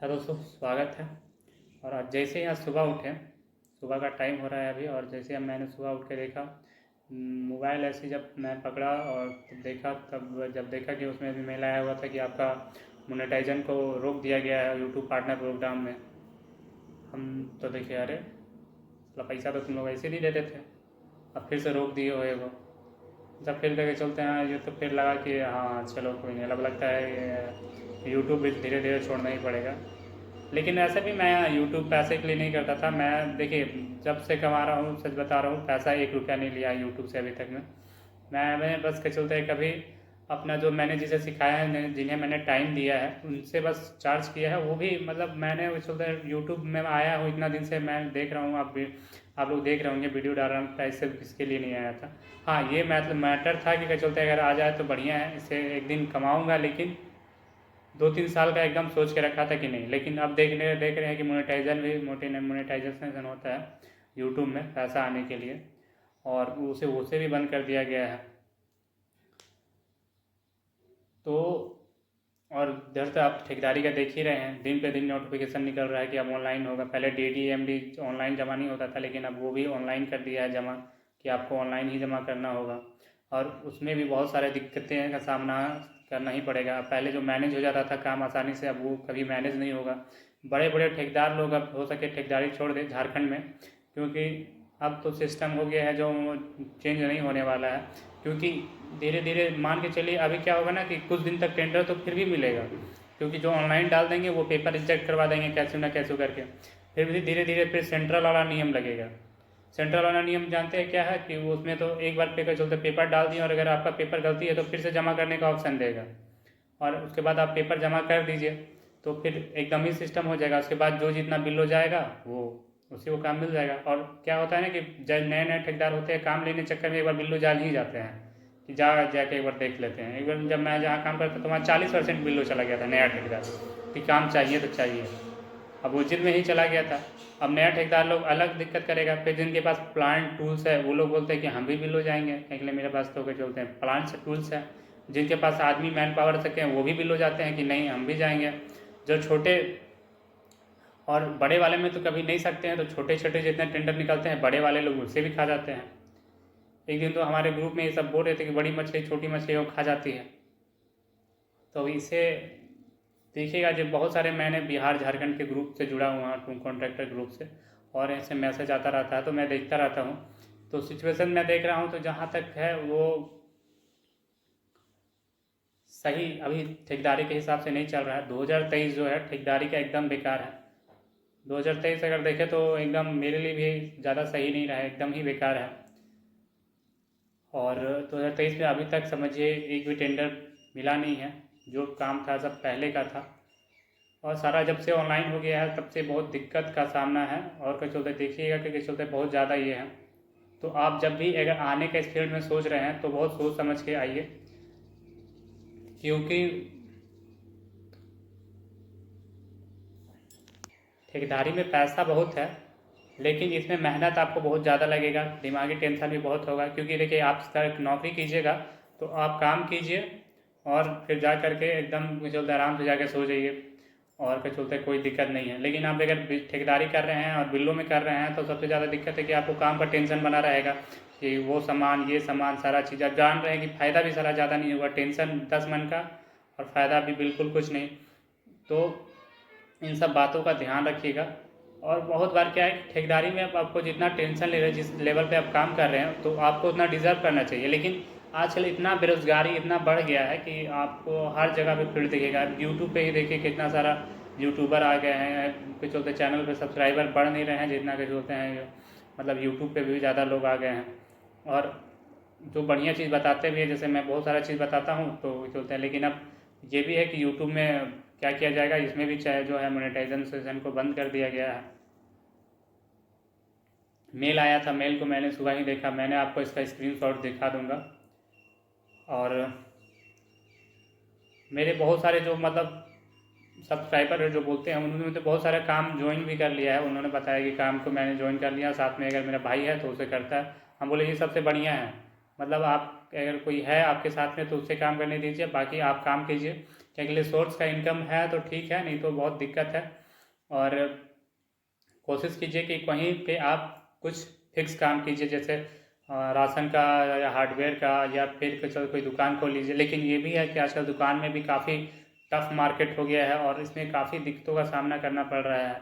दोस्तों, स्वागत है। और आज जैसे ही आज सुबह उठे, सुबह का टाइम हो रहा है अभी, और जैसे अब मैंने सुबह उठ के देखा, मोबाइल ऐसे जब मैं पकड़ा और जब देखा कि उसमें भी मेल आया हुआ था कि आपका मोनेटाइजन को रोक दिया गया है यूट्यूब पार्टनर प्रोग्राम में। हम तो देखे, अरे साला पैसा तो तुम लोग ऐसे नहीं देते थे, अब फिर से रोक दिए हो वो। जब फिर करके चलते हैं ये, तो फिर लगा कि हाँ चलो कोई नहीं, अब लगता है यूट्यूब भी धीरे धीरे छोड़ना ही पड़ेगा। लेकिन ऐसे भी मैं यूट्यूब पैसे के लिए नहीं करता था। मैं देखिए, जब से कमा रहा हूँ, सच बता रहा हूँ, पैसा 1 रुपया नहीं लिया यूट्यूब से अभी तक में। मैं बस के चलते कभी अपना जो मैंने जिसे सिखाया है, जिन्हें मैंने टाइम दिया है, उनसे बस चार्ज किया है। वो भी मतलब मैंने उस चलते यूट्यूब में आया हूँ इतना दिन से, मैं देख रहा हूँ। आप लोग देख रहे होंगे वीडियो डाल रहा हूँ, पैसे किसके लिए नहीं आया था। हाँ, ये मतलब मैटर था कि क्या चलते अगर आ जाए तो बढ़िया है, इससे एक दिन कमाऊँगा। लेकिन 2-3 साल का एकदम सोच के रखा था कि नहीं। लेकिन अब देख रहे हैं कि मोनेटाइजेशन होता है यूट्यूब में पैसा आने के लिए, और उसे भी बंद कर दिया गया है। तो और इधर से आप ठेकेदारी का देख ही रहे हैं, दिन पे दिन नोटिफिकेशन निकल रहा है कि अब ऑनलाइन होगा। पहले DDMD ऑनलाइन जमा नहीं होता था, लेकिन अब वो भी ऑनलाइन कर दिया है जमा, कि आपको ऑनलाइन ही जमा करना होगा। और उसमें भी बहुत सारे दिक्कतें का सामना करना ही पड़ेगा। पहले जो मैनेज हो जाता था काम आसानी से, अब वो कभी मैनेज नहीं होगा। बड़े बड़े ठेकेदार लोग अब हो सके ठेकेदारी छोड़ दें झारखंड में, क्योंकि अब तो सिस्टम हो गया है जो चेंज नहीं होने वाला है। क्योंकि धीरे धीरे मान के चलिए, अभी क्या होगा ना कि कुछ दिन तक टेंडर तो फिर भी मिलेगा, क्योंकि जो ऑनलाइन डाल देंगे वो पेपर रिजेक्ट करवा देंगे कैसे ना कैसे करके। फिर भी धीरे धीरे फिर सेंट्रल वाला नियम लगेगा। सेंट्रल वाला नियम जानते हैं क्या है? कि वो उसमें तो एक बार पेपर चलते पेपर डाल दिए, और अगर आपका पेपर गलती है तो फिर से जमा करने का ऑप्शन देगा, और उसके बाद आप पेपर जमा कर दीजिए, तो फिर एकदम ही सिस्टम हो जाएगा। उसके बाद जो जितना बिल हो जाएगा वो उसी को काम मिल जाएगा। और क्या होता है ना कि जब नए नए ठेकेदार होते हैं, काम लेने चक्कर में एक बार बिल्लो जाल ही जाते हैं कि जाके एक बार देख लेते हैं। एक बार जब मैं जहाँ काम करता था वहाँ 40% बिल्लो चला गया था नया ठेकेदार, कि काम चाहिए तो चाहिए। अब वो जिद में ही चला गया था। अब नया ठेकेदार लोग अलग दिक्कत करेगा। फिर जिनके पास प्लांट टूल्स है वो लोग बोलते हैं कि हम भी बिल हो जाएंगे, कहीं मेरे पास तो क्या चलते हैं प्लांट से टूल्स है। जिनके पास आदमी मैन पावर सके हैं वो भी बिल हो जाते हैं कि नहीं हम भी जाएंगे। जो छोटे और बड़े वाले में तो कभी नहीं सकते हैं, तो छोटे छोटे जितने टेंडर निकलते हैं बड़े वाले लोग उससे भी खा जाते हैं। एक दिन तो हमारे ग्रुप में ये सब बोल रहे थे कि बड़ी मछली छोटी मछली वो खा जाती है। तो इसे देखिएगा, जो बहुत सारे मैंने बिहार झारखंड के ग्रुप से जुड़ा हुआ हूँ, कॉन्ट्रैक्टर ग्रुप से, और ऐसे मैसेज आता रहता है तो मैं देखता रहता हूँ। तो सिचुएशन मैं देख रहा हूँ, तो जहाँ तक है वो सही अभी ठेकेदारी के हिसाब से नहीं चल रहा है। 2023 जो है ठेकेदारी का एकदम बेकार है। 2023 अगर देखें तो एकदम मेरे लिए भी ज़्यादा सही नहीं रहा है, एकदम ही बेकार है। और 2023 में अभी तक समझिए एक भी टेंडर मिला नहीं है। जो काम था सब पहले का था, और सारा जब से ऑनलाइन हो गया है तब से बहुत दिक्कत का सामना है। और क्या चलते देखिएगा कि क्या चलते बहुत ज़्यादा ये है। तो आप जब भी अगर आने के इस फील्ड में सोच रहे हैं तो बहुत सोच समझ के आइए, क्योंकि ठेकेदारी में पैसा बहुत है, लेकिन इसमें मेहनत आपको बहुत ज़्यादा लगेगा, दिमागी टेंशन भी बहुत होगा। क्योंकि देखिए, आप नौकरी कीजिएगा तो आप काम कीजिए, और फिर जा करके एकदम चलते आराम से जाके सो जाइए, और फिर चलते कोई दिक्कत नहीं है। लेकिन आप अगर ठेकेदारी कर रहे हैं और बिल्लों में कर रहे हैं तो सबसे ज़्यादा दिक्कत है कि आपको काम का टेंशन बना रहेगा, कि वो सामान ये सामान सारा चीज़ आप जान रहे हैं कि फ़ायदा भी सारा ज़्यादा नहीं होगा, टेंशन 10 मन का और फ़ायदा भी बिल्कुल कुछ नहीं। तो इन सब बातों का ध्यान रखिएगा। और बहुत बार क्या है कि ठेकेदारी में आपको जितना टेंशन ले रहे हैं, जिस लेवल पे आप काम कर रहे हैं, तो आपको उतना डिज़र्व करना चाहिए। लेकिन आजकल इतना बेरोज़गारी इतना बढ़ गया है कि आपको हर जगह पे फील्ड दिखेगा। यूट्यूब पे ही देखिए कितना सारा यूट्यूबर आ गए हैं, कुछ चलते चैनल पे सब्सक्राइबर बढ़ नहीं रहे हैं जितना के होते हैं, मतलब यूट्यूब पे भी ज़्यादा लोग आ गए हैं। और जो बढ़िया चीज़ बताते भी हैं, जैसे मैं बहुत सारा चीज़ बताता हूँ तो चलते हैं। लेकिन अब ये भी है कि यूट्यूब में क्या किया जाएगा, इसमें भी चाहे जो है मोनेटाइजेशन को बंद कर दिया गया है। मेल आया था, मेल को मैंने सुबह ही देखा, मैंने आपको इसका स्क्रीनशॉट दिखा दूंगा। और मेरे बहुत सारे जो मतलब सब्सक्राइबर है जो बोलते हैं, उन्होंने तो बहुत सारा काम ज्वाइन भी कर लिया है। उन्होंने बताया कि काम को मैंने ज्वाइन कर लिया, साथ में अगर मेरा भाई है तो उसे करता है। हम बोले ये सबसे बढ़िया है। मतलब आप अगर कोई है आपके साथ में तो उससे काम करने दीजिए, बाकी आप काम कीजिए। क्या के लिए सोर्स का इनकम है तो ठीक है, नहीं तो बहुत दिक्कत है। और कोशिश कीजिए कि कहीं पे आप कुछ फिक्स काम कीजिए, जैसे राशन का या हार्डवेयर का, या फिर कोई दुकान खोल लीजिए। लेकिन ये भी है कि आजकल दुकान में भी काफ़ी टफ मार्केट हो गया है और इसमें काफ़ी दिक्कतों का सामना करना पड़ रहा है।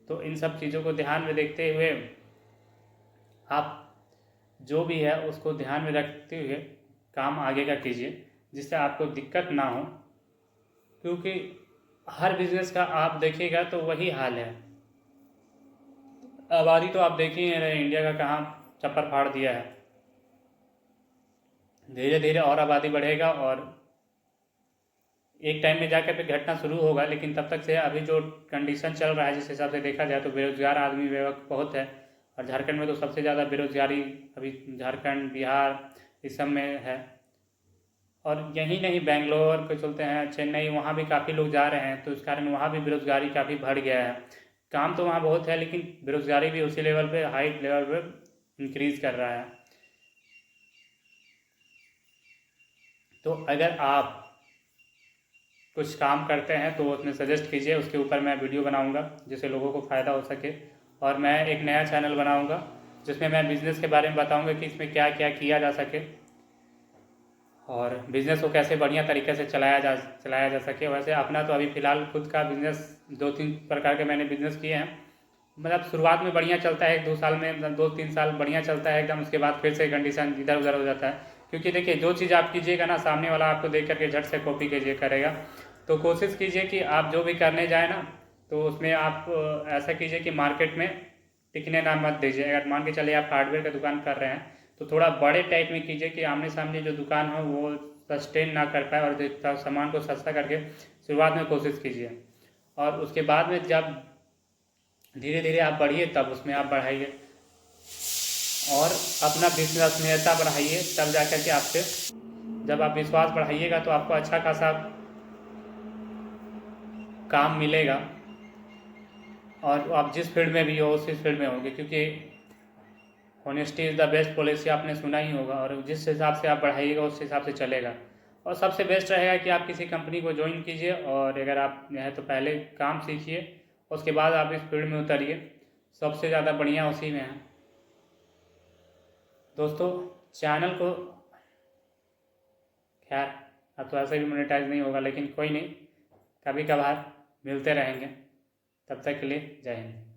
तो इन सब चीज़ों को ध्यान में देखते हुए आप जो भी है उसको ध्यान में रखते हुए काम आगे का कीजिए, जिससे आपको दिक्कत ना हो। क्योंकि हर बिजनेस का आप देखिएगा तो वही हाल है। आबादी तो आप देख ही रहे इंडिया का कहाँ चप्पर फाड़ दिया है। धीरे धीरे और आबादी बढ़ेगा और एक टाइम में जाकर फिर घटना शुरू होगा। लेकिन तब तक से अभी जो कंडीशन चल रहा है, जिस हिसाब से देखा जाए तो बेरोजगार आदमी बहुत है। और झारखंड में तो सबसे ज़्यादा बेरोजगारी अभी झारखंड, बिहार इस सब में है। और यही नहीं, बेंगलोर को चलते हैं, चेन्नई, वहाँ भी काफ़ी लोग जा रहे हैं। तो इस कारण वहाँ भी बेरोजगारी काफ़ी बढ़ गया है। काम तो वहाँ बहुत है, लेकिन बेरोजगारी भी उसी लेवल पे, हाई लेवल पे इंक्रीज़ कर रहा है। तो अगर आप कुछ काम करते हैं तो उसमें सजेस्ट कीजिए, उसके ऊपर मैं वीडियो बनाऊंगा जिससे लोगों को फ़ायदा हो सके। और मैं एक नया चैनल बनाऊंगा जिसमें मैं बिज़नेस के बारे में बताऊंगा कि इसमें क्या क्या किया जा सके और बिज़नेस को कैसे बढ़िया तरीके से चलाया जा सके। वैसे अपना तो अभी फ़िलहाल खुद का बिज़नेस 2-3 प्रकार के मैंने बिज़नेस किए हैं। मतलब शुरुआत में बढ़िया चलता है, 1-2 साल में, 2-3 साल बढ़िया चलता है एकदम। उसके बाद फिर से कंडीशन इधर उधर हो जाता है। क्योंकि देखिए, जो चीज़ आप कीजिएगा ना, सामने वाला आपको देख करके झट से कॉपी कीजिए करेगा। तो कोशिश कीजिए कि आप जो भी करने जाए ना, तो उसमें आप ऐसा कीजिए कि मार्केट में टिकने ना मत दीजिए। अगर मान के चलिए आप हार्डवेयर का दुकान कर रहे हैं तो थोड़ा बड़े टाइप में कीजिए कि आमने सामने जो दुकान हो वो सस्टेन ना कर पाए, और सामान को सस्ता करके शुरुआत में कोशिश कीजिए। और उसके बाद में जब धीरे धीरे आप बढ़िए, तब उसमें आप बढ़ाइए और अपना विश्वसनीयता बढ़ाइए। तब जा कर के आपसे, जब आप विश्वास बढ़ाइएगा तो आपको अच्छा खासा काम मिलेगा। और आप जिस फील्ड में भी हो उसी फील्ड में होंगे, क्योंकि honesty is the best policy आपने सुना ही होगा। और जिस हिसाब से आप बढ़ाइएगा उस हिसाब से चलेगा। और सबसे बेस्ट रहेगा कि आप किसी कंपनी को ज्वाइन कीजिए, और अगर आप है तो पहले काम सीखिए, उसके बाद आप इस फील्ड में उतरिए। सबसे ज़्यादा बढ़िया उसी में है। दोस्तों, चैनल को, खैर अब तो ऐसे भी मोनेटाइज नहीं होगा, लेकिन कोई नहीं, कभी कभार मिलते रहेंगे। तब तक के लिए जय हिंद।